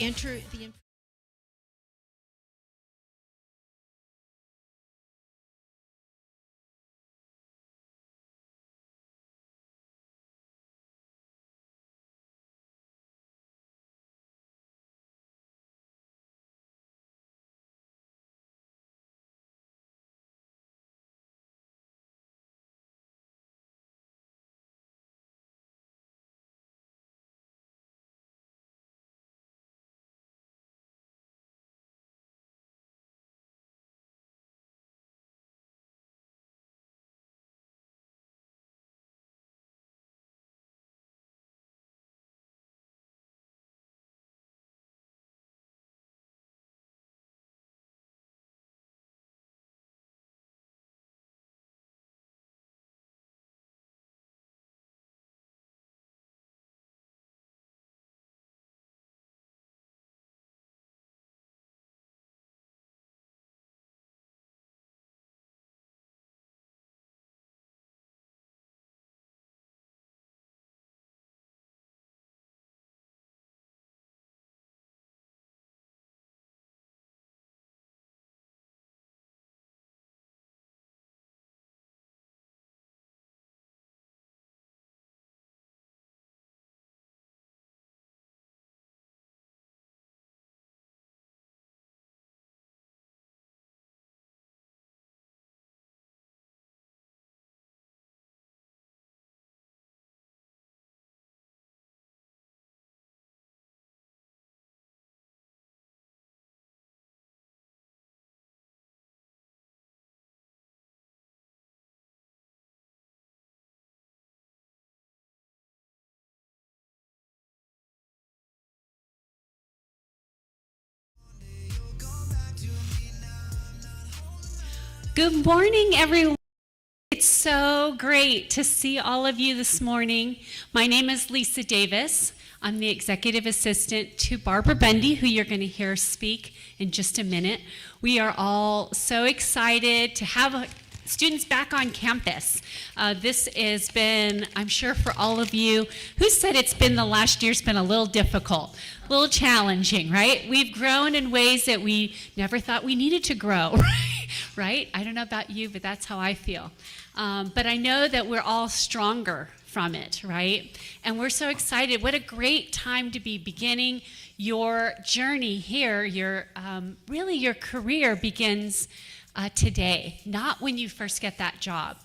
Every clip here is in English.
enter the Good morning, everyone. It's so great to see all of you this morning. My name is Lisa Davis. I'm the executive assistant to Barbara Bundy, who you're going to hear speak in just a minute. We are all so excited to have students back on campus. This has been, I'm sure for all of you, who said it's been the last year's been a little difficult, a little challenging, right? We've grown in ways that we never thought we needed to grow, right? I don't know about you, but that's how I feel. But I know that we're all stronger from it, right? And we're so excited. What a great time to be beginning your journey here. Really your career begins today, not when you first get that job.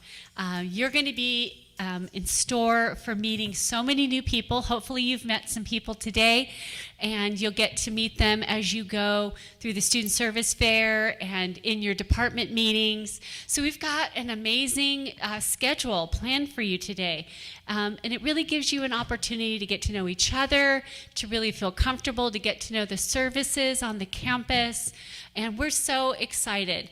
You're going to be in store for meeting so many new people. Hopefully you've met some people today, and you'll get to meet them as you go through the student service fair and in your department meetings. So we've got an amazing schedule planned for you today. And it really gives you an opportunity to get to know each other, to really feel comfortable, to get to know the services on the campus. And we're so excited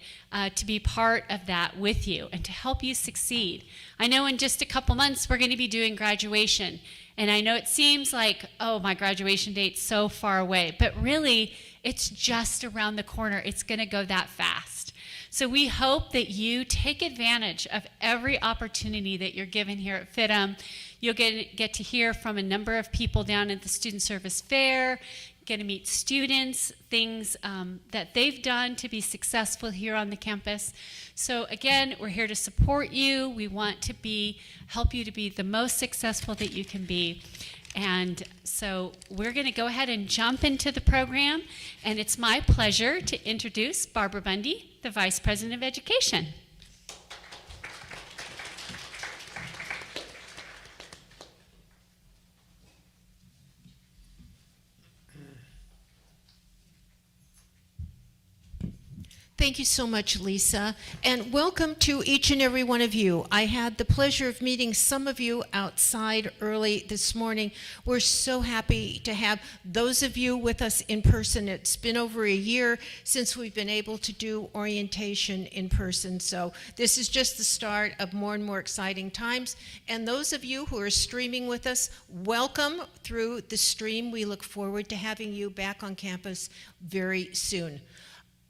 to be part of that with you and to help you succeed. I know in just a couple months we're going to be doing graduation. And I know it seems like, oh, my graduation date's so far away. But really, it's just around the corner. It's going to go that fast. So we hope that you take advantage of every opportunity that you're given here at fidm. You'll get to hear from a number of people down at the Student Service Fair, get to meet students, things that they've done to be successful here on the campus. So again, we're here to support you. We want to help you to be the most successful that you can be. And so we're going to go ahead and jump into the program. And it's my pleasure to introduce Barbara Bundy, the Vice President of Education. Thank you so much, Lisa, and welcome to each and every one of you. I had the pleasure of meeting some of you outside early this morning. We're so happy to have those of you with us in person. It's been over a year since we've been able to do orientation in person, so this is just the start of more and more exciting times. And those of you who are streaming with us, welcome through the stream. We look forward to having you back on campus very soon.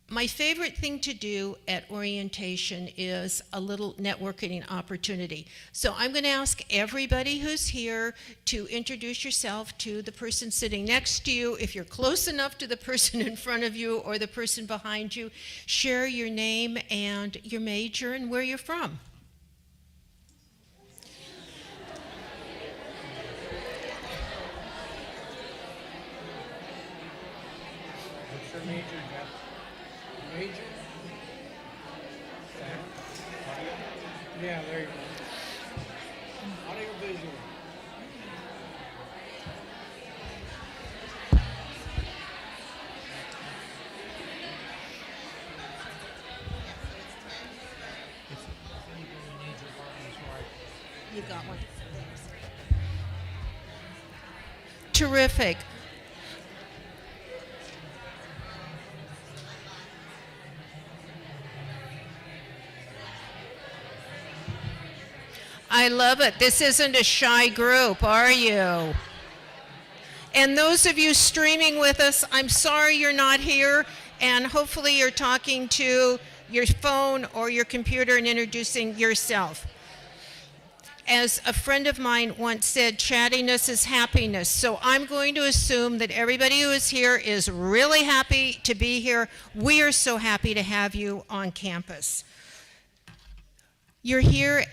My favorite thing to do at orientation is a little networking opportunity. So I'm going to ask everybody who's here to introduce yourself to the person sitting next to you. If you're close enough to the person in front of you or the person behind you, share your name and your major and where you're from. What's your major, Jeff? Major? Yeah, there you go. Audio visual. You got one. Terrific. I love it. This isn't a shy group, are you? And those of you streaming with us, I'm sorry you're not here, and hopefully you're talking to your phone or your computer and introducing yourself. As a friend of mine once said, chattiness is happiness. So I'm going to assume that everybody who is here is really happy to be here. We are so happy to have you on campus. You're here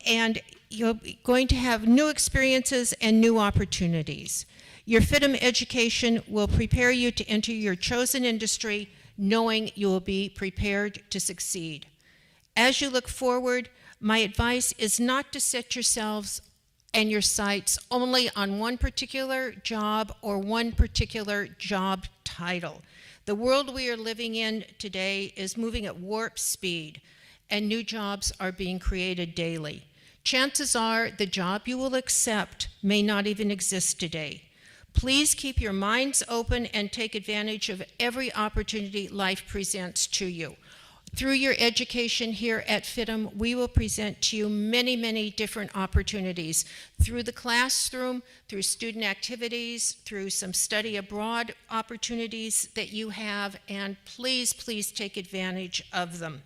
and you're going to have new experiences and new opportunities. Your fidm education will prepare you to enter your chosen industry, knowing you will be prepared to succeed. As you look forward, my advice is not to set yourselves and your sights only on one particular job or one particular job title. The world we are living in today is moving at warp speed, and new jobs are being created daily. Chances are the job you will accept may not even exist today. Please keep your minds open and take advantage of every opportunity life presents to you. Through your education here at fidm, we will present to you many, many different opportunities through the classroom, through student activities, through some study abroad opportunities that you have, and please, please take advantage of them.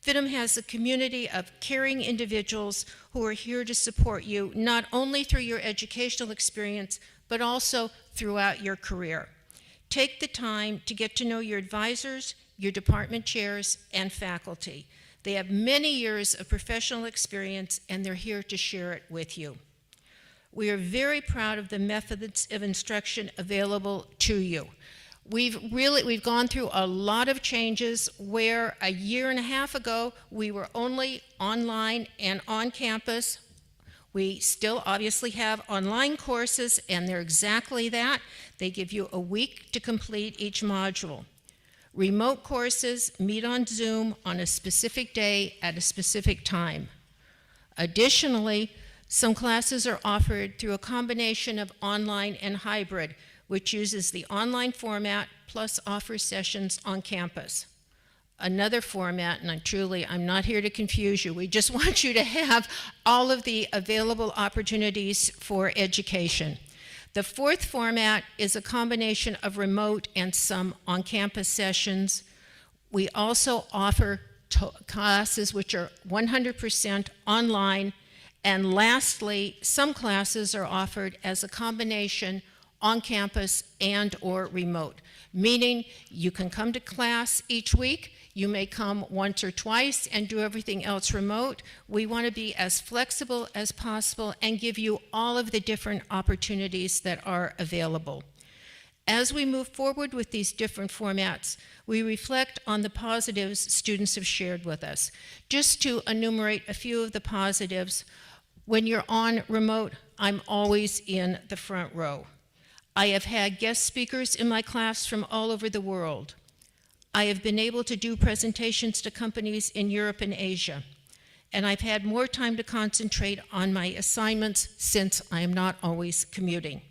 fidm has a community of caring individuals who are here to support you, not only through your educational experience, but also throughout your career. Take the time to get to know your advisors, your department chairs, and faculty. They have many years of professional experience, and they're here to share it with you. We are very proud of the methods of instruction available to you. We've gone through a lot of changes where a year and a half ago, we were only online and on campus. We still obviously have online courses, and they're exactly that. They give you a week to complete each module. Remote courses meet on Zoom on a specific day at a specific time. Additionally, some classes are offered through a combination of online and hybrid, which uses the online format plus offers sessions on campus. Another format, and I'm not here to confuse you, we just want you to have all of the available opportunities for education. The fourth format is a combination of remote and some on-campus sessions. We also offer classes which are 100% online, and lastly, some classes are offered as a combination on campus and or remote, meaning you can come to class each week. You may come once or twice and do everything else remote. We want to be as flexible as possible and give you all of the different opportunities that are available. As we move forward with these different formats, we reflect on the positives students have shared with us. Just to enumerate a few of the positives, when you're on remote, I'm always in the front row. I have had guest speakers in my class from all over the world. I have been able to do presentations to companies in Europe and Asia, and I've had more time to concentrate on my assignments since I am not always commuting.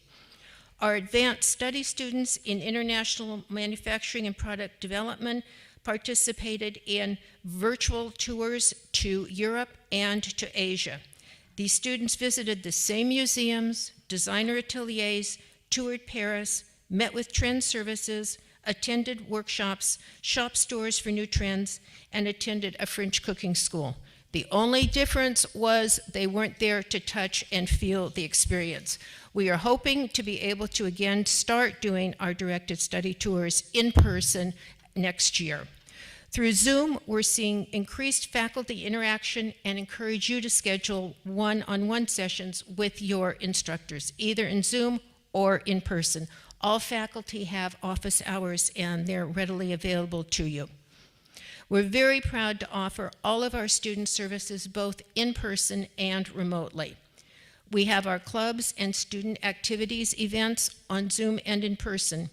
Our advanced study students in international manufacturing and product development participated in virtual tours to Europe and to Asia. These students visited the same museums, designer ateliers, toured Paris, met with trend services, attended workshops, shop stores for new trends, and attended a French cooking school. The only difference was they weren't there to touch and feel the experience. We are hoping to be able to again start doing our directed study tours in person next year. Through Zoom, we're seeing increased faculty interaction and encourage you to schedule one-on-one sessions with your instructors, either in Zoom or in person. All faculty have office hours and they're readily available to you. We're very proud to offer all of our student services both in person and remotely. We have our clubs and student activities events on Zoom and in person.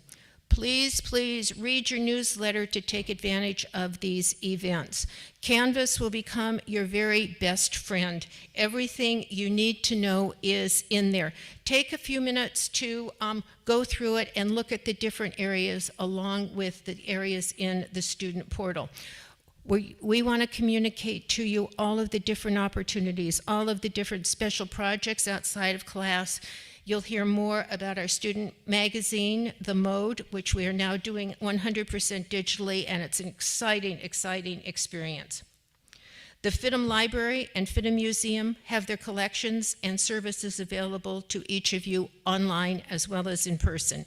Please, please read your newsletter to take advantage of these events. Canvas will become your very best friend. Everything you need to know is in there. Take a few minutes to go through it and look at the different areas along with the areas in the student portal. We want to communicate to you all of the different opportunities, all of the different special projects outside of class. You'll hear more about our student magazine, The Mode, which we are now doing 100% digitally, and it's an exciting, exciting experience. The fidm Library and fidm Museum have their collections and services available to each of you online as well as in person.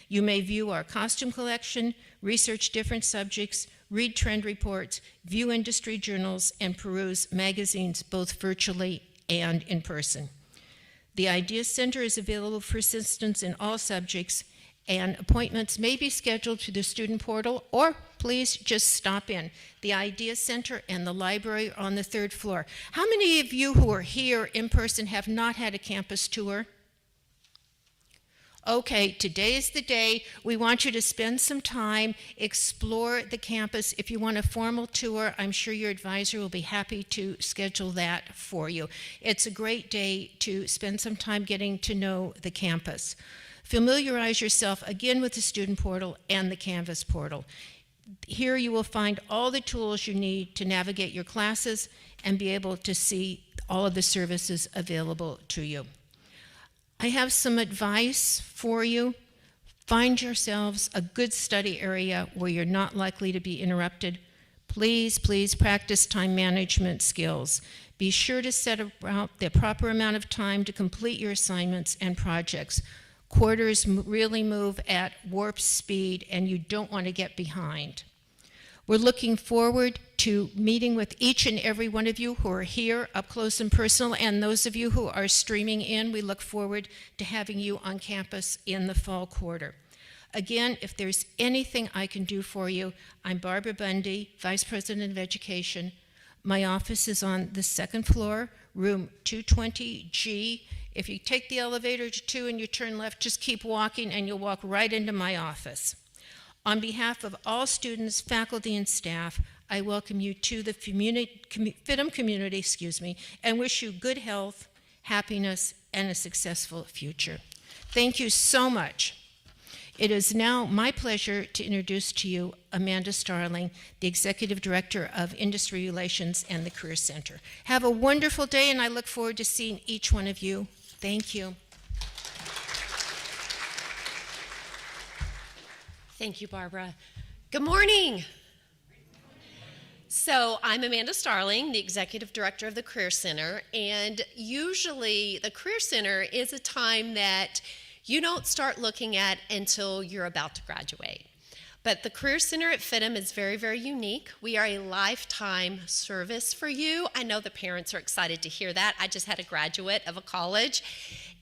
You may view our costume collection, research different subjects, read trend reports, view industry journals, and peruse magazines both virtually and in person. The Idea Center is available for assistance in all subjects, and appointments may be scheduled through the student portal, or please just stop in. The Idea Center and the library are on the 3rd floor. How many of you who are here in person have not had a campus tour? Okay, today is the day. We want you to spend some time, explore the campus. If you want a formal tour, I'm sure your advisor will be happy to schedule that for you. It's a great day to spend some time getting to know the campus. Familiarize yourself again with the student portal and the Canvas portal. Here you will find all the tools you need to navigate your classes and be able to see all of the services available to you. I have some advice for you. Find yourselves a good study area where you're not likely to be interrupted. Please, please practice time management skills. Be sure to set about the proper amount of time to complete your assignments and projects. Quarters really move at warp speed and you don't want to get behind. We're looking forward to meeting with each and every one of you who are here up close and personal, and those of you who are streaming in, we look forward to having you on campus in the fall quarter. Again, if there's anything I can do for you, I'm Barbara Bundy, Vice President of Education. My office is on the 2nd floor, room 220G. If you take the elevator to 2 and you turn left, just keep walking and you'll walk right into my office. On behalf of all students, faculty, and staff, I welcome you to the fidm community, and wish you good health, happiness, and a successful future. Thank you so much. It is now my pleasure to introduce to you Amanda Starling, the Executive Director of Industry Relations and the Career Center. Have a wonderful day, and I look forward to seeing each one of you. Thank you. Thank you, Barbara. Good morning. So I'm Amanda Starling, the Executive Director of the Career Center, and usually the Career Center is a time that you don't start looking at until you're about to graduate. But the Career Center at fidm is very, very unique. We are a lifetime service for you. I know the parents are excited to hear that. I just had a graduate of a college,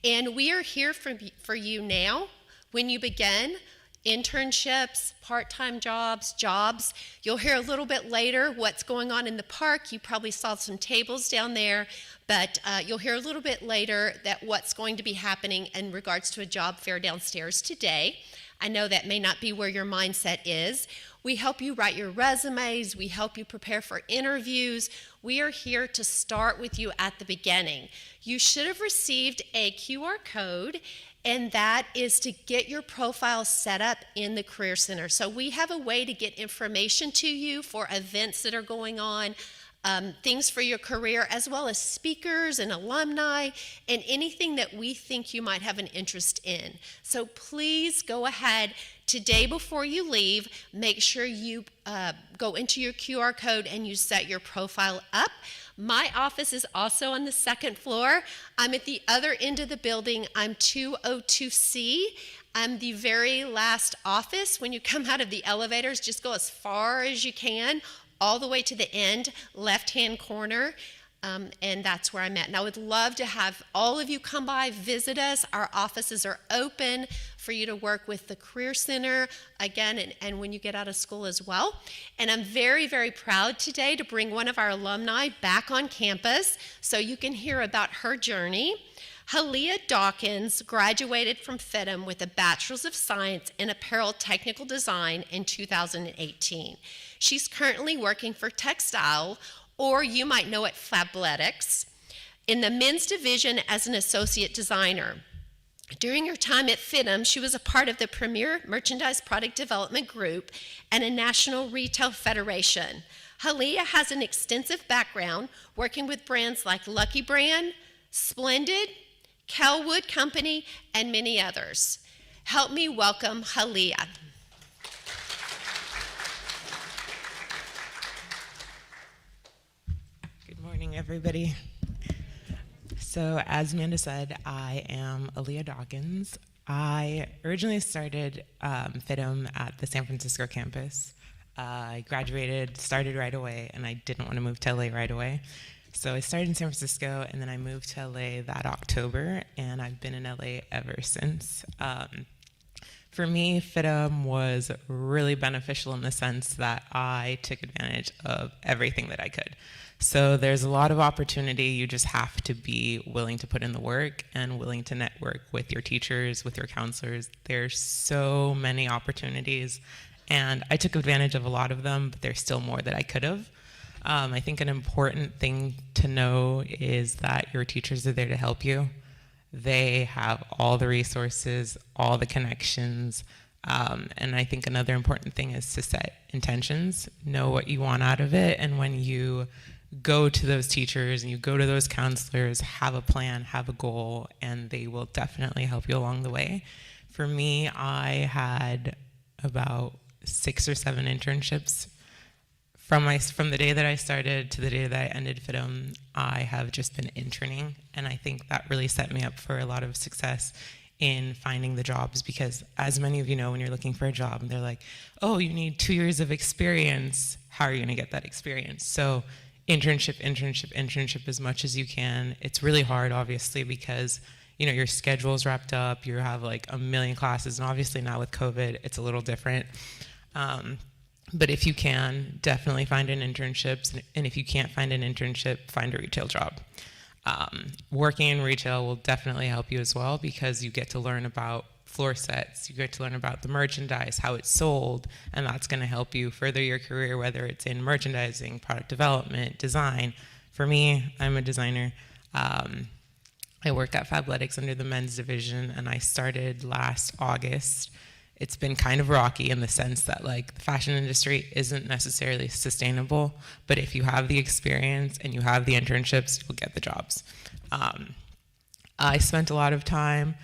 and we are here for you now when you begin. Internships, part-time jobs. You'll hear a little bit later what's going on in the park. You probably saw some tables down there, but you'll hear a little bit later that what's going to be happening in regards to a job fair downstairs today. I know that may not be where your mindset is. We help you write your resumes. We help you prepare for interviews. We are here to start with you at the beginning. You should have received a QR code, and that is to get your profile set up in the Career Center. So we have a way to get information to you for events that are going on, things for your career, as well as speakers and alumni and anything that we think you might have an interest in. So please go ahead today before you leave. Make sure you go into your QR code and you set your profile up. My office is also on the second floor. I'm at the other end of the building. I'm 202C. I'm the very last office. When you come out of the elevators, just go as far as you can, all the way to the end, left-hand corner, and that's where I'm at. And I would love to have all of you come by, visit us. Our offices are open for you to work with the Career Center, again, and when you get out of school as well. And I'm very, very proud today to bring one of our alumni back on campus so you can hear about her journey. Halia Dawkins graduated from FIDM with a Bachelor's of Science in Apparel Technical Design in 2018. She's currently working for Textile, or you might know it, Fabletics, in the men's division as an associate designer. During her time at FIDM, she was a part of the Premier Merchandise Product Development Group and a National Retail Federation. Halia has an extensive background working with brands like Lucky Brand, Splendid, Kelwood Company, and many others. Help me welcome Halia. Good morning, everybody. So, as Amanda said, I am Aaliyah Dawkins. I originally started FIDM at the San Francisco campus. I graduated, started right away, and I didn't want to move to LA right away. So I started in San Francisco, and then I moved to LA that October, and I've been in LA ever since. For me, FIDM was really beneficial in the sense that I took advantage of everything that I could. So there's a lot of opportunity. You just have to be willing to put in the work and willing to network with your teachers, with your counselors. There's so many opportunities, and I took advantage of a lot of them, but there's still more that I could have. I think an important thing to know is that your teachers are there to help you. They have all the resources, all the connections, and I think another important thing is to set intentions, know what you want out of it, and when you go to those teachers and you go to those counselors, have a plan, have a goal, and they will definitely help you along the way. For me, I had about 6 or 7 internships. From the day that I started to the day that I ended FIDM, I have just been interning, and I think that really set me up for a lot of success in finding the jobs, because as many of you know, when you're looking for a job, they're like, oh, you need 2 years of experience. How are you gonna get that experience? So internship as much as you can. It's really hard, obviously, because your schedule's wrapped up, you have like a million classes, and obviously now with COVID, it's a little different. But if you can, definitely find an internship, and if you can't find an internship, find a retail job. Working in retail will definitely help you as well, because you get to learn about floor sets, you get to learn about the merchandise, how it's sold, and that's going to help you further your career, whether it's in merchandising, product development, design. For me, I'm a designer. I work at Fabletics under the men's division, and I started last August. It's been kind of rocky in the sense that like the fashion industry isn't necessarily sustainable, but if you have the experience and you have the internships, you'll get the jobs. I spent a lot of time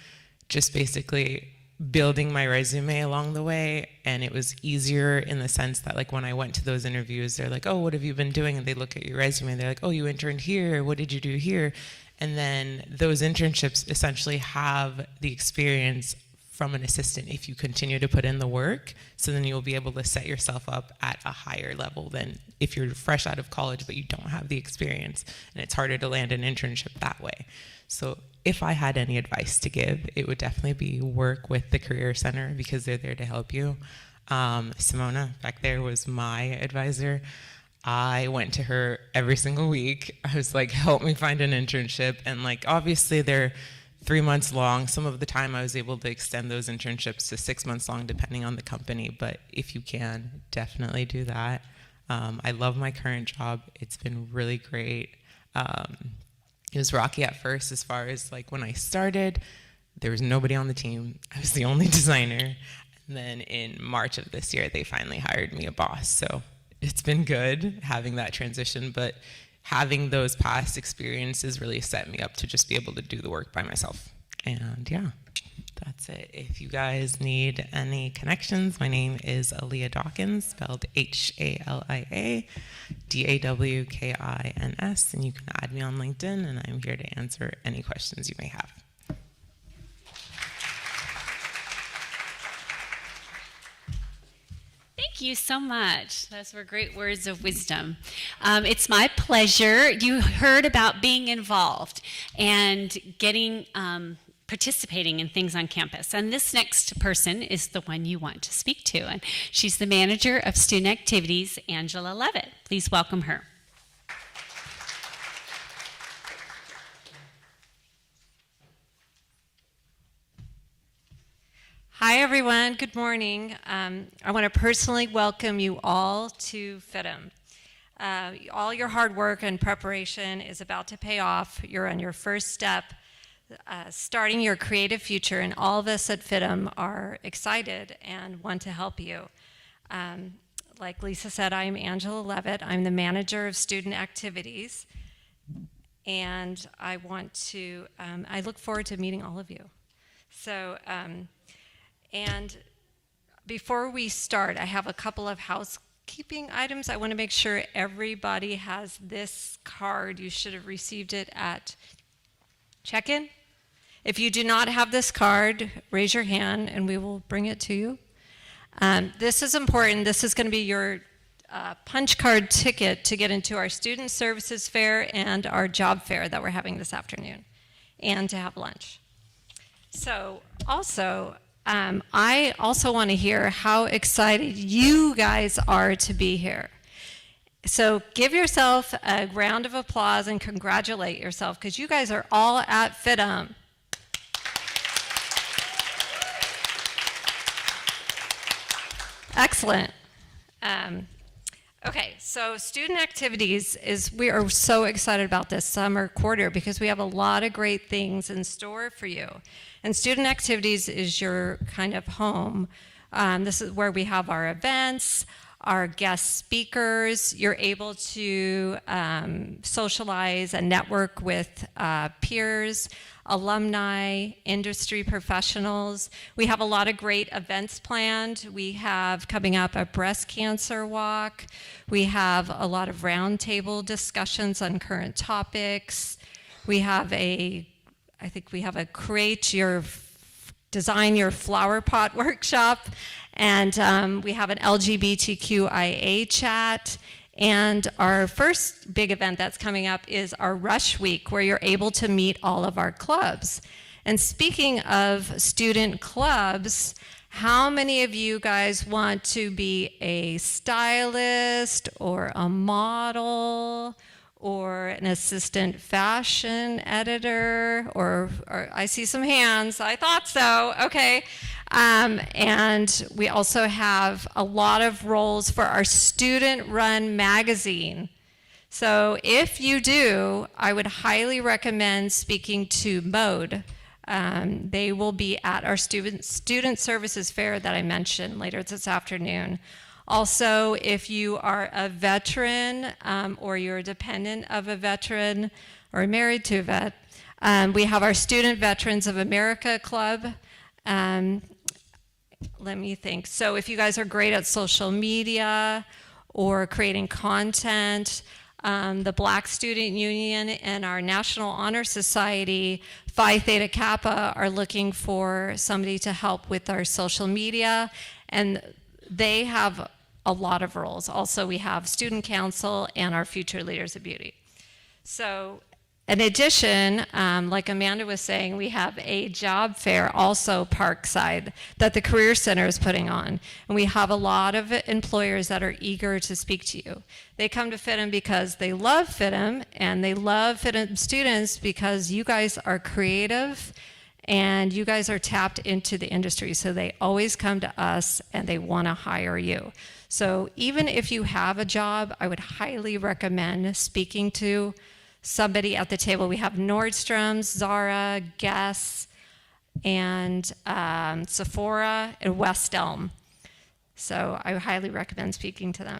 just basically building my resume along the way, and it was easier in the sense that like when I went to those interviews, they're like, oh, what have you been doing? And they look at your resume and they're like, oh, you interned here, what did you do here? And then those internships essentially have the experience from an assistant if you continue to put in the work, so then you'll be able to set yourself up at a higher level than if you're fresh out of college but you don't have the experience, and it's harder to land an internship that way. So if I had any advice to give, it would definitely be work with the Career Center, because they're there to help you. Simona back there was my advisor. I went to her every single week. I was like, help me find an internship, and like obviously they're 3 months long. Some of the time I was able to extend those internships to 6 months long depending on the company, but if you can, definitely do that. I love my current job. It's been really great. It was rocky at first as far as like when I started, there was nobody on the team. I was the only designer. And then in March of this year, they finally hired me a boss. So it's been good having that transition, but having those past experiences really set me up to just be able to do the work by myself. And yeah, that's it. If you guys need any connections, my name is Aaliyah Dawkins, spelled HALIA-DAWKINS, and you can add me on LinkedIn, and I'm here to answer any questions you may have. Thank you so much. Those were great words of wisdom. It's my pleasure. You heard about being involved and getting participating in things on campus. And this next person is the one you want to speak to. And she's the manager of student activities, Angela Levitt. Please welcome her. Hi, everyone. Good morning. I want to personally welcome you all to fidm. All your hard work and preparation is about to pay off. You're on your first step, starting your creative future, and all of us at fidm are excited and want to help you. Like Lisa said, I'm Angela Levitt. I'm the manager of student activities, and I look forward to meeting all of you. So. And before we start, I have a couple of housekeeping items. I want to make sure everybody has this card. You should have received it at check-in. If you do not have this card, raise your hand and we will bring it to you. This is important. This is going to be your punch card ticket to get into our student services fair and our job fair that we're having this afternoon, and to have lunch. So also, I also want to hear how excited you guys are to be here. So give yourself a round of applause and congratulate yourself, because you guys are all at fidm. Excellent. Okay, so student activities we are so excited about this summer quarter because we have a lot of great things in store for you. And student activities is your kind of home. This is where we have our events, our guest speakers. You're able to socialize and network with peers, alumni, industry professionals. We have a lot of great events planned. We have coming up a breast cancer walk. We have a lot of roundtable discussions on current topics. We have I think we have a design your flower pot workshop, and we have an LGBTQIA chat. And our first big event that's coming up is our Rush Week, where you're able to meet all of our clubs. And speaking of student clubs, how many of you guys want to be a stylist or a model or an assistant fashion editor? Or I see some hands. I thought so. Okay. And we also have a lot of roles for our student-run magazine. So if you do, I would highly recommend speaking to Mode. They will be at our student services fair that I mentioned later this afternoon. Also, if you are a veteran or you're a dependent of a veteran or married to a vet, we have our Student Veterans of America Club. Let me think. So if you guys are great at social media or creating content, the Black Student Union and our National Honor Society, Phi Theta Kappa, are looking for somebody to help with our social media, and they have a lot of roles. Also, we have Student Council and our Future Leaders of Beauty. So in addition, like Amanda was saying, we have a job fair also Parkside that the Career Center is putting on. And we have a lot of employers that are eager to speak to you. They come to fidm because they love fidm, and they love fidm students because you guys are creative and you guys are tapped into the industry. So they always come to us and they want to hire you. So even if you have a job, I would highly recommend speaking to somebody at the table. We have Nordstrom's, Zara, Guess, and Sephora, and West Elm. So I highly recommend speaking to them.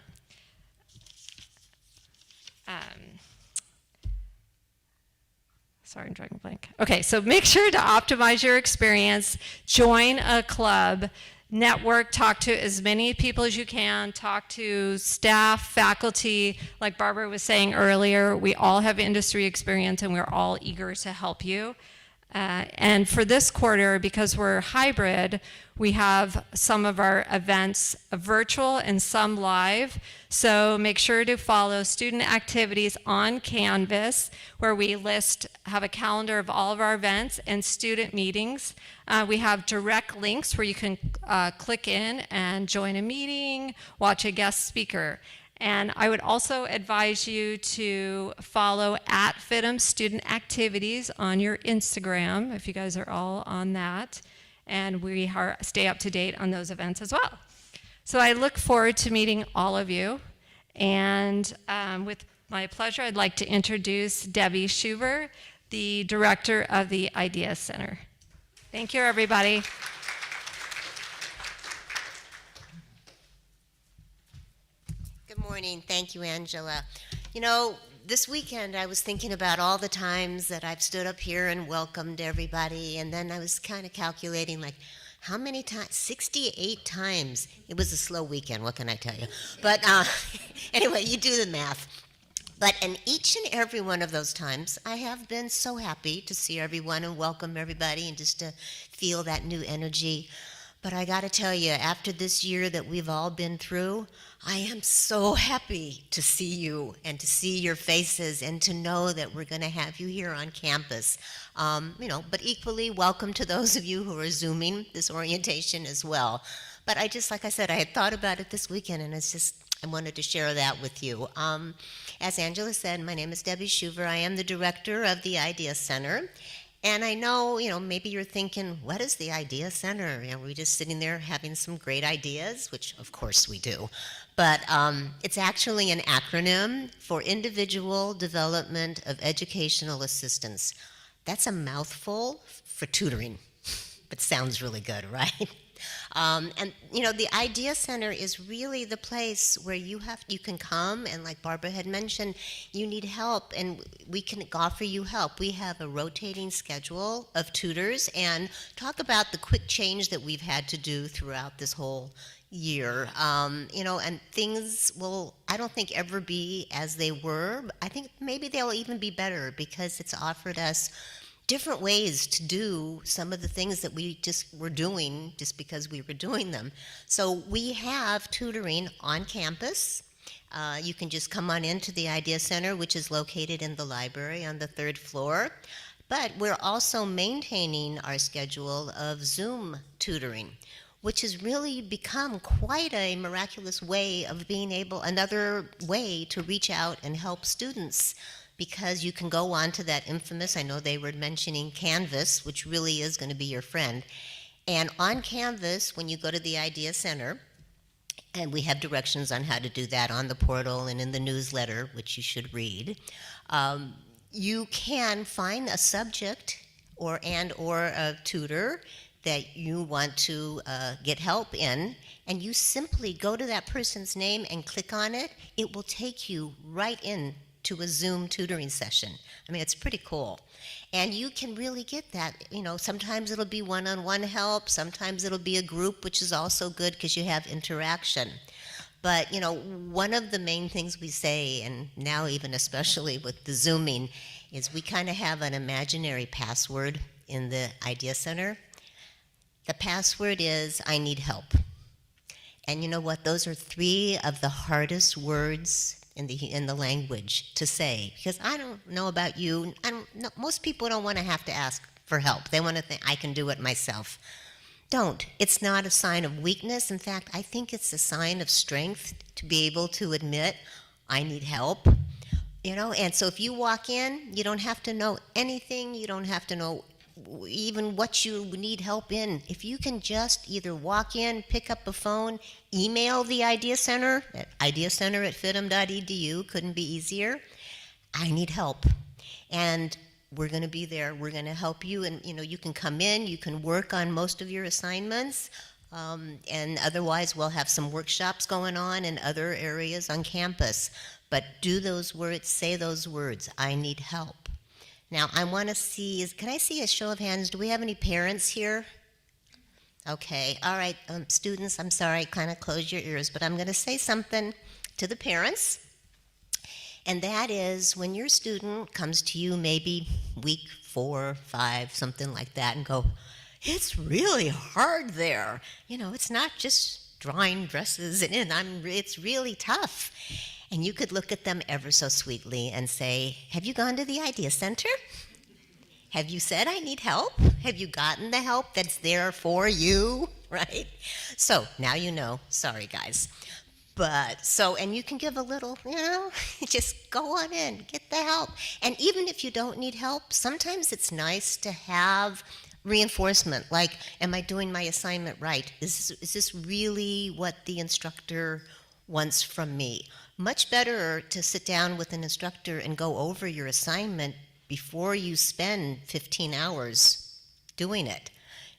Sorry, I'm drawing a blank. Okay, so make sure to optimize your experience, join a club, network, talk to as many people as you can, talk to staff, faculty. Like Barbara was saying earlier, we all have industry experience and we're all eager to help you. And for this quarter, because we're hybrid, we have some of our events virtual and some live. So make sure to follow student activities on Canvas, where we have a calendar of all of our events and student meetings. We have direct links where you can click in and join a meeting, watch a guest speaker. And I would also advise you to follow at fidm Student Activities on your Instagram, if you guys are all on that. And we stay up to date on those events as well. So I look forward to meeting all of you. And with my pleasure, I'd like to introduce Debbie Schuver, the director of the Idea Center. Thank you, everybody. Good morning. Thank you, Angela. You know, this weekend I was thinking about all the times that I've stood up here and welcomed everybody, and then I was kind of calculating, like, how many times? 68 times. It was a slow weekend, what can I tell you? But anyway, you do the math. But in each and every one of those times, I have been so happy to see everyone and welcome everybody and just to feel that new energy. But I got to tell you, after this year that we've all been through, I am so happy to see you and to see your faces and to know that we're going to have you here on campus. But equally, welcome to those of you who are Zooming this orientation as well. But like I said, I had thought about it this weekend, and I wanted to share that with you. As Angela said, my name is Debbie Schuver. I am the director of the Idea Center. And I know, maybe you're thinking, what is the Idea Center? We're just sitting there having some great ideas, which of course we do. But it's actually an acronym for Individual Development of Educational Assistance. That's a mouthful for tutoring, but sounds really good, right? The Idea Center is really the place where you can come, and like Barbara had mentioned, you need help, and we can offer you help. We have a rotating schedule of tutors, and talk about the quick change that we've had to do throughout this whole year. And things will, I don't think, ever be as they were. I think maybe they'll even be better because it's offered us different ways to do some of the things that we just were doing just because we were doing them. So we have tutoring on campus. You can just come on into the Idea Center, which is located in the library on the 3rd floor. But we're also maintaining our schedule of Zoom tutoring, which has really become quite a miraculous way of another way to reach out and help students, because you can go on to that infamous, I know they were mentioning Canvas, which really is going to be your friend. And on Canvas, when you go to the Idea Center, and we have directions on how to do that on the portal and in the newsletter, which you should read, you can find a subject or a tutor that you want to get help in, and you simply go to that person's name and click on it. It will take you right in to a Zoom tutoring session. I mean, it's pretty cool. And you can really get that, sometimes it'll be one-on-one help, sometimes it'll be a group, which is also good because you have interaction. But, one of the main things we say, and now even especially with the Zooming, is we kind of have an imaginary password in the Idea Center. The password is, I need help. And you know what? Those are 3 of the hardest words in the language to say, because I don't know about you. Most people don't want to have to ask for help. They want to think, I can do it myself. Don't. It's not a sign of weakness. In fact, I think it's a sign of strength to be able to admit, I need help. And so if you walk in, you don't have to know anything. You don't have to know even what you need help in. If you can just either walk in, pick up a phone, email the Idea Center at ideacenter@fidm.edu, couldn't be easier. I need help. And we're going to be there. We're going to help you. And, you can come in, you can work on most of your assignments. And otherwise, we'll have some workshops going on in other areas on campus. but do those words, say those words, I need help. Now, I want to see, can I see a show of hands? Do we have any parents here? Okay, all right, students, I'm sorry, kind of close your ears, but I'm going to say something to the parents. And that is when your student comes to you maybe week 4, 5, something like that, and go, it's really hard there. You know, it's not just drawing dresses and it's really tough. And you could look at them ever so sweetly and say, have you gone to the Idea Center? Have you said I need help? Have you gotten the help that's there for you, right? So now you know. Sorry, guys. But so, and you can give a little, you know, just go on in, get the help. And even if you don't need help, sometimes it's nice to have reinforcement, like, am I doing my assignment right? Is this really what the instructor wants from me? Much better to sit down with an instructor and go over your assignment before you spend 15 hours doing it,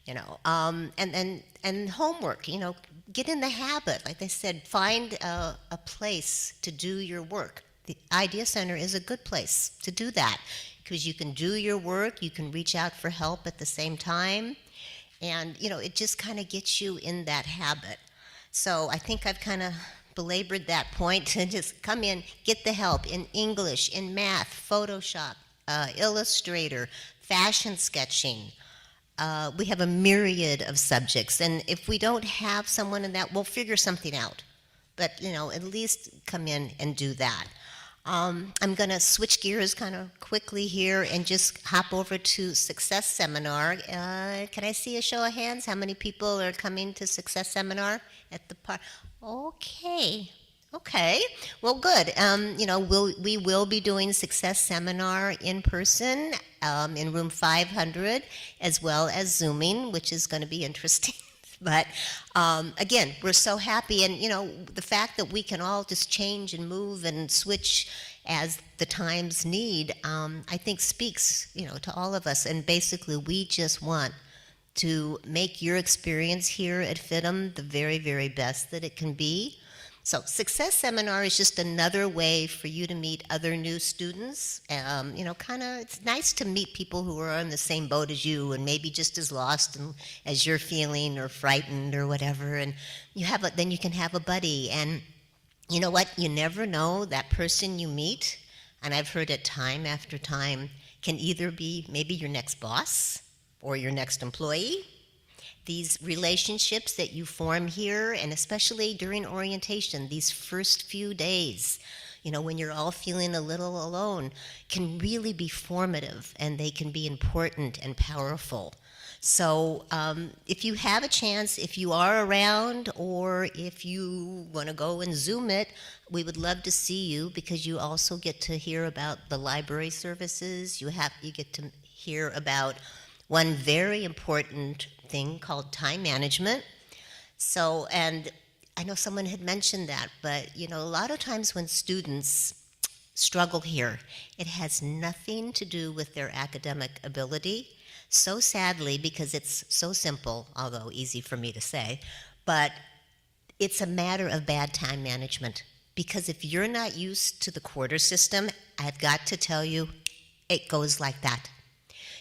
you know. And homework, you know, get in the habit. Like they said, find a place to do your work. The Idea Center is a good place to do that because you can do your work, you can reach out for help at the same time, and, you know, it just kind of gets you in that habit. So I think I've kind of belabored that point to just come in, get the help in English, in math, Photoshop, Illustrator, fashion sketching. We have a myriad of subjects, and if we don't have someone in that, we'll figure something out. But, you know, at least come in and do that. I'm going to switch gears kind of quickly here and just hop over to Success Seminar. Can I see a show of hands? How many people are coming to Success Seminar at the park? Okay, well, good. You know, we will be doing Success Seminar in person in room 500, as well as Zooming, which is going to be interesting. But again, we're so happy, and, you know, the fact that we can all just change and move and switch as the times need, I think speaks, you know, to all of us. And basically, we just want to make your experience here at FIDM the very, very best that it can be. So Success Seminar is just another way for you to meet other new students. You know, kind of, it's nice to meet people who are on the same boat as you and maybe just as lost as you're feeling or frightened or whatever. And then you can have a buddy. And you know what? You never know, that person you meet, and I've heard it time after time, can either be maybe your next boss or your next employee. These relationships that you form here, and especially during orientation, these first few days, you know, when you're all feeling a little alone, can really be formative, and they can be important and powerful. So if you have a chance, if you are around, or if you want to go and Zoom it, we would love to see you, because you also get to hear about the library services. You get to hear about one very important thing called time management. So, and I know someone had mentioned that, but, you know, a lot of times when students struggle here, it has nothing to do with their academic ability. So sadly, because it's so simple, although easy for me to say, but it's a matter of bad time management. Because if you're not used to the quarter system, I've got to tell you, it goes like that.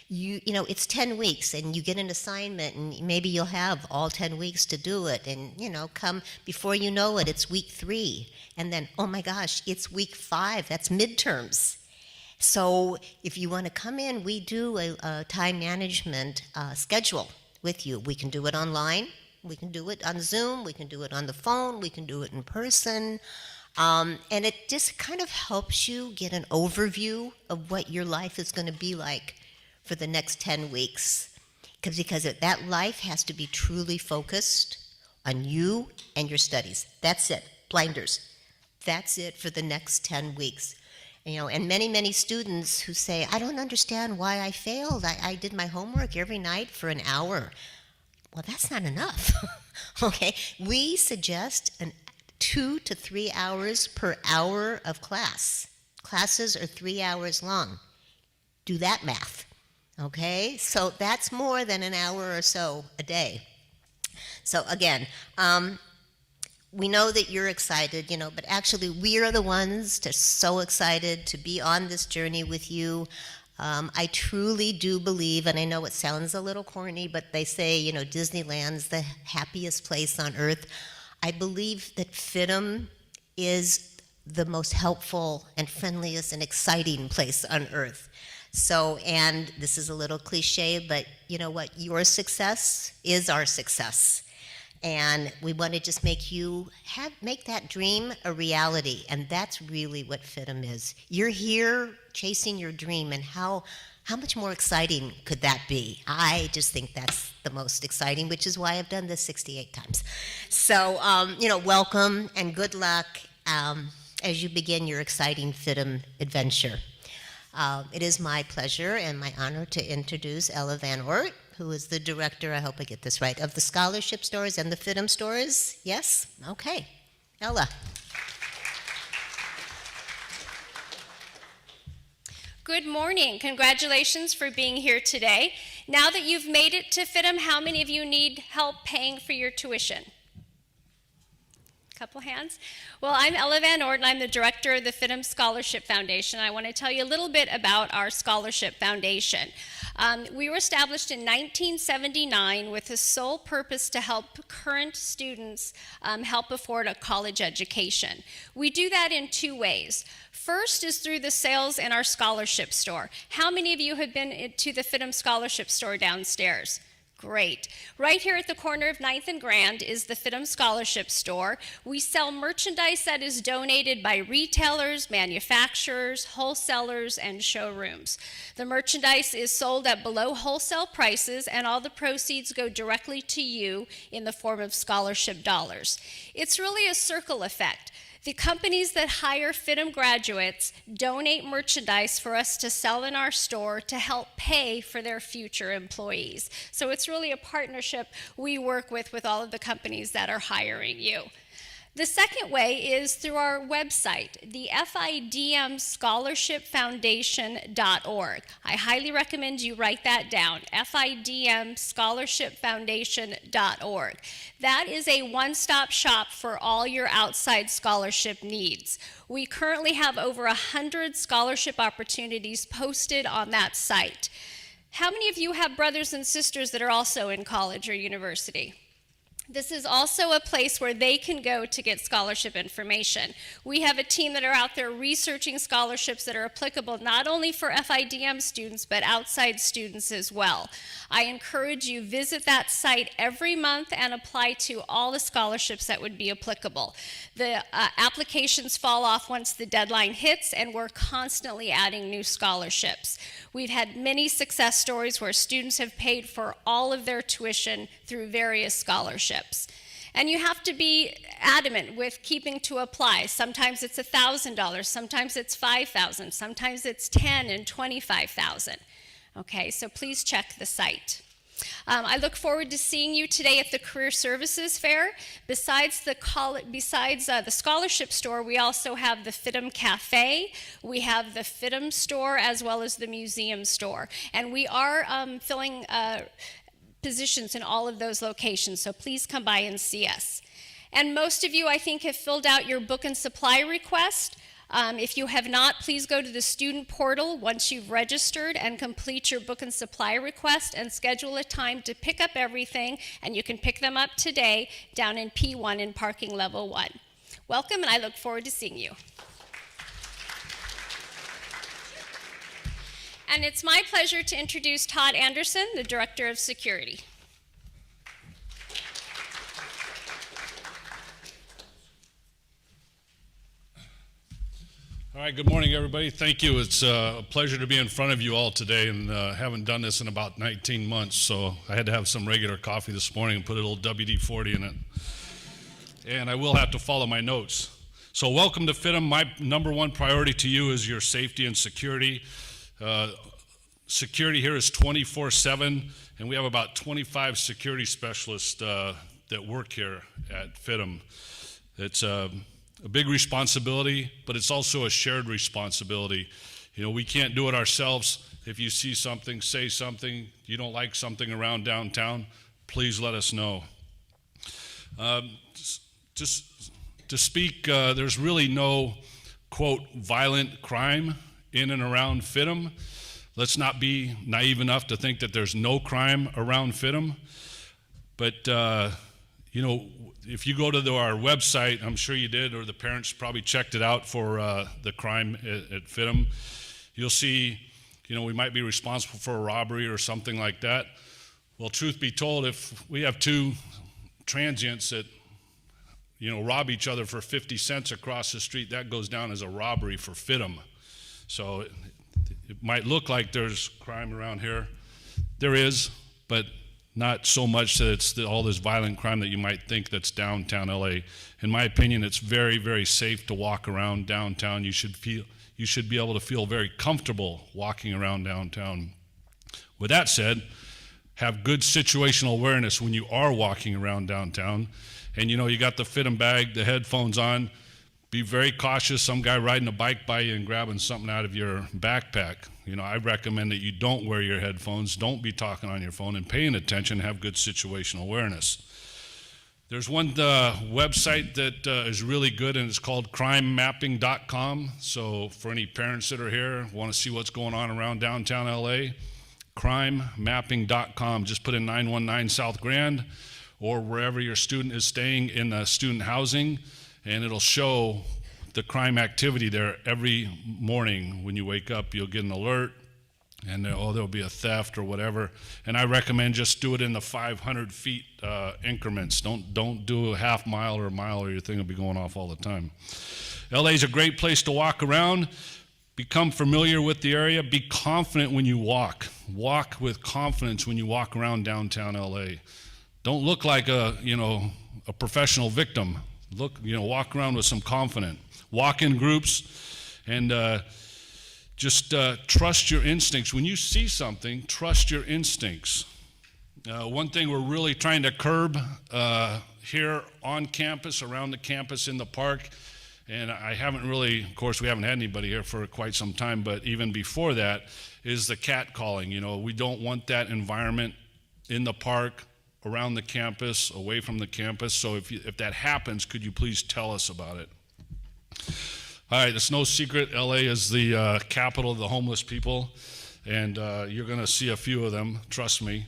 You know, it's 10 weeks, and you get an assignment, and maybe you'll have all 10 weeks to do it, and, you know, come before you know it, it's week 3, and then, oh my gosh, it's week 5, that's midterms. So if you want to come in, we do a time management schedule with you. We can do it online, we can do it on Zoom, we can do it on the phone, we can do it in person, and it just kind of helps you get an overview of what your life is going to be like for the next 10 weeks. Because that life has to be truly focused on you and your studies. That's it, blinders. That's it for the next 10 weeks. You know, and many, many students who say, I don't understand why I failed. I did my homework every night for an hour. Well, that's not enough, okay? We suggest 2 to 3 hours per hour of class. Classes are 3 hours long. Do that math. Okay, so that's more than an hour or so a day. So again, we know that you're excited, but actually we are the ones that are so excited to be on this journey with you. I truly do believe, and I know it sounds a little corny, but they say, Disneyland's the happiest place on earth. I believe that FIDM is the most helpful and friendliest and exciting place on earth. So, and this is a little cliche, but you know what? Your success is our success. And we want to just make that dream a reality. And that's really what FIDM is. You're here chasing your dream, and how much more exciting could that be? I just think that's the most exciting, which is why I've done this 68 times. So, welcome and good luck as you begin your exciting FIDM adventure. It is my pleasure and my honor to introduce Ella Van Oort, who is the director, I hope I get this right, of the scholarship stores and the FIDM stores. Yes? Okay. Ella. Good morning. Congratulations for being here today. Now that you've made it to FIDM, how many of you need help paying for your tuition? Couple hands. Well, I'm Ella Van Oort, and I'm the director of the FIDM Scholarship Foundation. I want to tell you a little bit about our scholarship foundation. We were established in 1979 with the sole purpose to help current students help afford a college education. We do that in two ways. First is through the sales in our scholarship store. How many of you have been to the FIDM Scholarship Store downstairs? Great. Right here at the corner of 9th and Grand is the FIDM Scholarship Store. We sell merchandise that is donated by retailers, manufacturers, wholesalers, and showrooms. The merchandise is sold at below wholesale prices, and all the proceeds go directly to you in the form of scholarship dollars. It's really a circle effect. The companies that hire FIDM graduates donate merchandise for us to sell in our store to help pay for their future employees. So it's really a partnership we work with all of the companies that are hiring you. The second way is through our website, the fidmscholarshipfoundation.org. I highly recommend you write that down, fidmscholarshipfoundation.org. That is a one-stop shop for all your outside scholarship needs. We currently have over 100 scholarship opportunities posted on that site. How many of you have brothers and sisters that are also in college or university? This is also a place where they can go to get scholarship information. We have a team that are out there researching scholarships that are applicable not only for FIDM students, but outside students as well. I encourage you, visit that site every month and apply to all the scholarships that would be applicable. The applications fall off once the deadline hits, and we're constantly adding new scholarships. We've had many success stories where students have paid for all of their tuition through various scholarships. And you have to be adamant with keeping to apply. Sometimes it's $1,000, sometimes it's $5,000, sometimes it's $10,000 and $25,000. Okay, so please check the site. I look forward to seeing you today at the Career Services Fair. Besides the scholarship store, we also have the FIDM Cafe, we have the FIDM store, as well as the museum store. And we are filling positions in all of those locations, so please come by and see us. And most of you, I think, have filled out your book and supply request. If you have not, please go to the student portal once you've registered and complete your book and supply request and schedule a time to pick up everything, and you can pick them up today down in P1 in parking level 1. Welcome, and I look forward to seeing you. And it's my pleasure to introduce Todd Anderson, the Director of Security. All right, good morning, everybody. Thank you. It's a pleasure to be in front of you all today, and haven't done this in about 19 months, so I had to have some regular coffee this morning and put a little WD-40 in it. And I will have to follow my notes. So welcome to FIDM. My number one priority to you is your safety and security. Security here is 24/7, and we have about 25 security specialists that work here at FIDM. It's a big responsibility, but it's also a shared responsibility. You know, we can't do it ourselves. If you see something, say something, you don't like something around downtown, please let us know. just to speak, there's really no, quote, violent crime in and around FIDM. Let's not be naive enough to think that there's no crime around FIDM. But, you know, if you go to our website, I'm sure you did, or the parents probably checked it out for the crime at FIDM, you'll see, you know, we might be responsible for a robbery or something like that. Well, truth be told, if we have two transients that, you know, rob each other for 50 cents across the street, that goes down as a robbery for FIDM. So it might look like there's crime around here. There is, but not so much that it's all this violent crime that you might think that's downtown LA. In my opinion, it's very, very safe to walk around downtown. You should be able to feel very comfortable walking around downtown. With that said, have good situational awareness when you are walking around downtown. And you know, you got the FIDM bag, the headphones on. Be very cautious. Some guy riding a bike by you and grabbing something out of your backpack. You know, I recommend that you don't wear your headphones, don't be talking on your phone, and paying attention, have good situational awareness. There's one website that is really good, and it's called crimemapping.com. So for any parents that are here, want to see what's going on around downtown LA, crimemapping.com. Just put in 919 South Grand or wherever your student is staying in the student housing, and it'll show the crime activity there every morning. When you wake up, you'll get an alert, and there'll be a theft or whatever. And I recommend just do it in the 500 feet increments. Don't do a half mile or a mile, or your thing will be going off all the time. LA is a great place to walk around. Become familiar with the area. Be confident when you walk. Walk with confidence when you walk around downtown LA. Don't look like a professional victim. Walk around with some confidence. Walk in groups, and just trust your instincts. When you see something, trust your instincts. One thing we're really trying to curb here on campus, around the campus, in the park, and I haven't really, of course, we haven't had anybody here for quite some time, but even before that, is the catcalling. You know, we don't want that environment in the park, around the campus, away from the campus. So if that happens, could you please tell us about it? All right, it's no secret, LA is the capital of the homeless people, and you're going to see a few of them, trust me.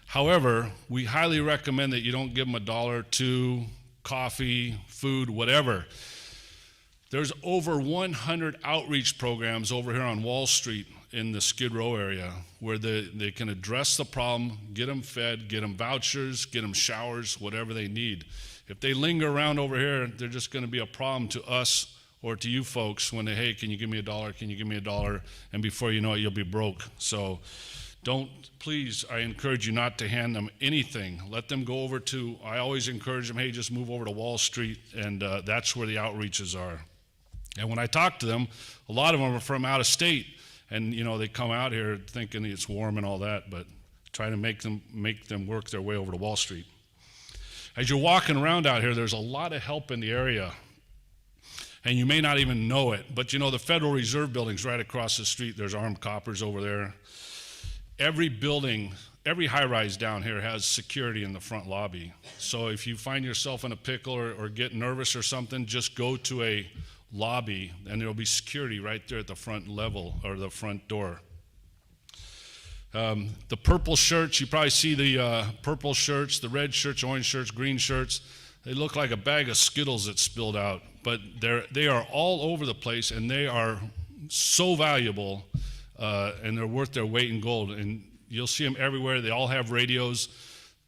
However, we highly recommend that you don't give them $1, $2, coffee, food, whatever. There's over 100 outreach programs over here on Wall Street in the Skid Row area where they can address the problem, get them fed, get them vouchers, get them showers, whatever they need. If they linger around over here, they're just going to be a problem to us or to you folks when hey, can you give me $1? Can you give me $1? And before you know it, you'll be broke. So please, I encourage you not to hand them anything. Let them go over to, I always encourage them, hey, just move over to Wall Street, and that's where the outreaches are. And when I talk to them, a lot of them are from out of state, and they come out here thinking it's warm and all that, but try to make them work their way over to Wall Street. As you're walking around out here, there's a lot of help in the area, and you may not even know it, but the Federal Reserve Building's right across the street. There's armed coppers over there. Every building, every high-rise down here has security in the front lobby. So if you find yourself in a pickle or get nervous or something, just go to a lobby, and there'll be security right there at the front level or the front door. The purple shirts, you probably see the purple shirts, the red shirts, orange shirts, green shirts. They look like a bag of Skittles that spilled out, but they are all over the place, and they are so valuable, and they're worth their weight in gold. And you'll see them everywhere. They all have radios.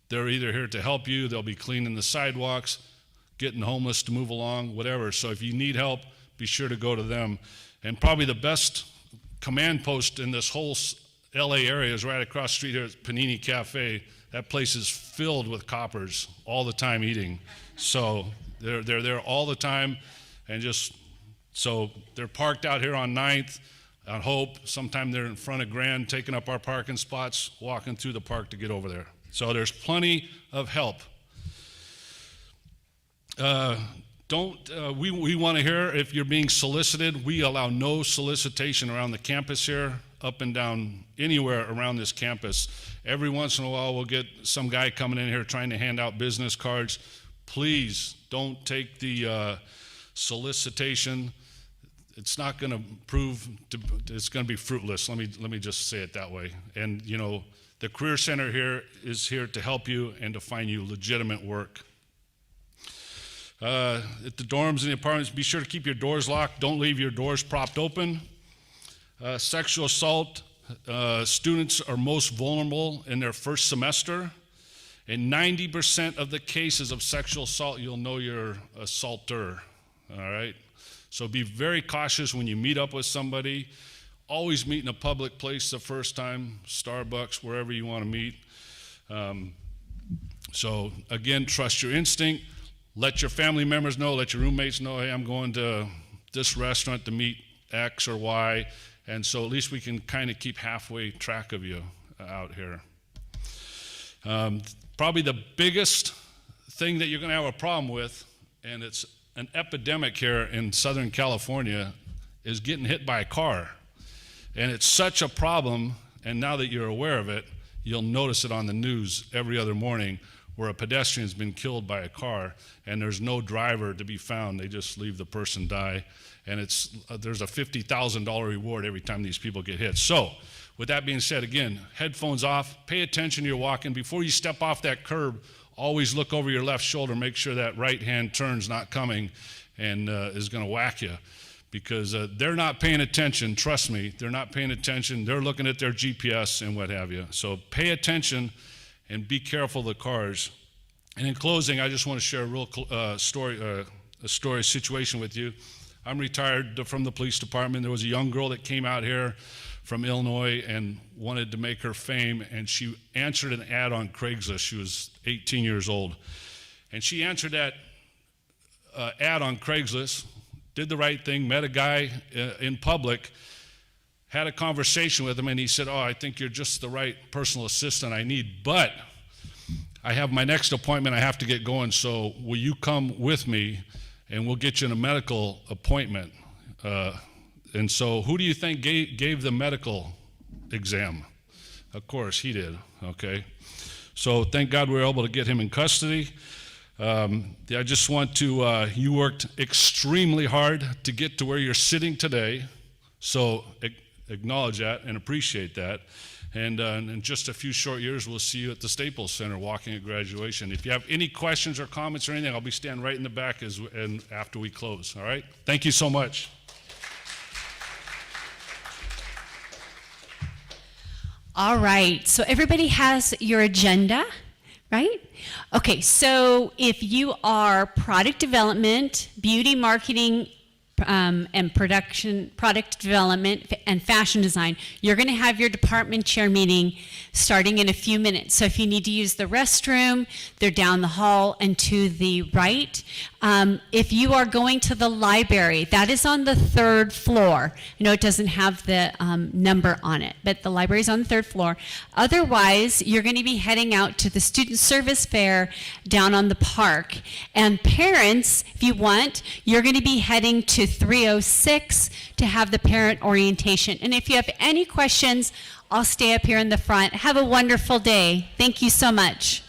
They're either here to help you, they'll be cleaning the sidewalks, getting homeless to move along, whatever. So if you need help, be sure to go to them. And probably the best command post in this whole LA area is right across the street here at Panini Cafe. That place is filled with coppers all the time eating. So they're there all the time, and so they're parked out here on 9th, on Hope. Sometimes they're in front of Grand, taking up our parking spots, walking through the park to get over there. So there's plenty of help. We want to hear if you're being solicited. We allow no solicitation around the campus here, up and down, anywhere around this campus. Every once in a while, we'll get some guy coming in here trying to hand out business cards. please don't take the solicitation. It's not going to prove it's going to be fruitless. Let me just say it that way. And you know, the Career Center here is here to help you and to find you legitimate work. At the dorms and the apartments, be sure to keep your doors locked. Don't leave your doors propped open. Sexual assault, students are most vulnerable in their first semester. In 90% of the cases of sexual assault, you'll know your assaulter, all right? So be very cautious when you meet up with somebody. Always meet in a public place the first time, Starbucks, wherever you want to meet. So again, trust your instinct. Let your family members know, let your roommates know, hey, I'm going to this restaurant to meet X or Y. And so at least we can kind of keep halfway track of you out here. Probably the biggest thing that you're going to have a problem with, and it's an epidemic here in Southern California, is getting hit by a car. And it's such a problem, and now that you're aware of it, you'll notice it on the news every other morning where a pedestrian's been killed by a car and there's no driver to be found. They just leave the person die. And there's a $50,000 reward every time these people get hit. So, with that being said, again, headphones off, pay attention to your walking. Before you step off that curb, always look over your left shoulder, make sure that right-hand turn's not coming and is gonna whack you. Because they're not paying attention, trust me, they're not paying attention. They're looking at their GPS and what have you. So pay attention and be careful of the cars. And in closing, I just want to share a real situation with you. I'm retired from the police department. There was a young girl that came out here from Illinois and wanted to make her fame, and she answered an ad on Craigslist. She was 18 years old. And she answered that ad on Craigslist, did the right thing, met a guy in public, had a conversation with him, and he said, oh, I think you're just the right personal assistant I need, but I have my next appointment I have to get going, so will you come with me and we'll get you in a medical appointment? And so who do you think gave the medical exam? Of course, he did, okay? So thank God we were able to get him in custody. I just want to, you worked extremely hard to get to where you're sitting today, so acknowledge that and appreciate that. And in just a few short years, we'll see you at the Staples Center walking at graduation. If you have any questions or comments or anything, I'll be standing right in the back and after we close, all right? Thank you so much. All right, so everybody has your agenda, right? Okay, so if you are product development, beauty marketing, and product development and fashion design, you're going to have your department chair meeting starting in a few minutes. So if you need to use the restroom, they're down the hall and to the right. If you are going to the library, that is on the 3rd floor. I know it doesn't have the number on it, but the library is on the 3rd floor. Otherwise, you're going to be heading out to the student service fair down on the park. And parents, if you want, you're going to be heading to 306 to have the parent orientation. And if you have any questions, I'll stay up here in the front. Have a wonderful day. Thank you so much.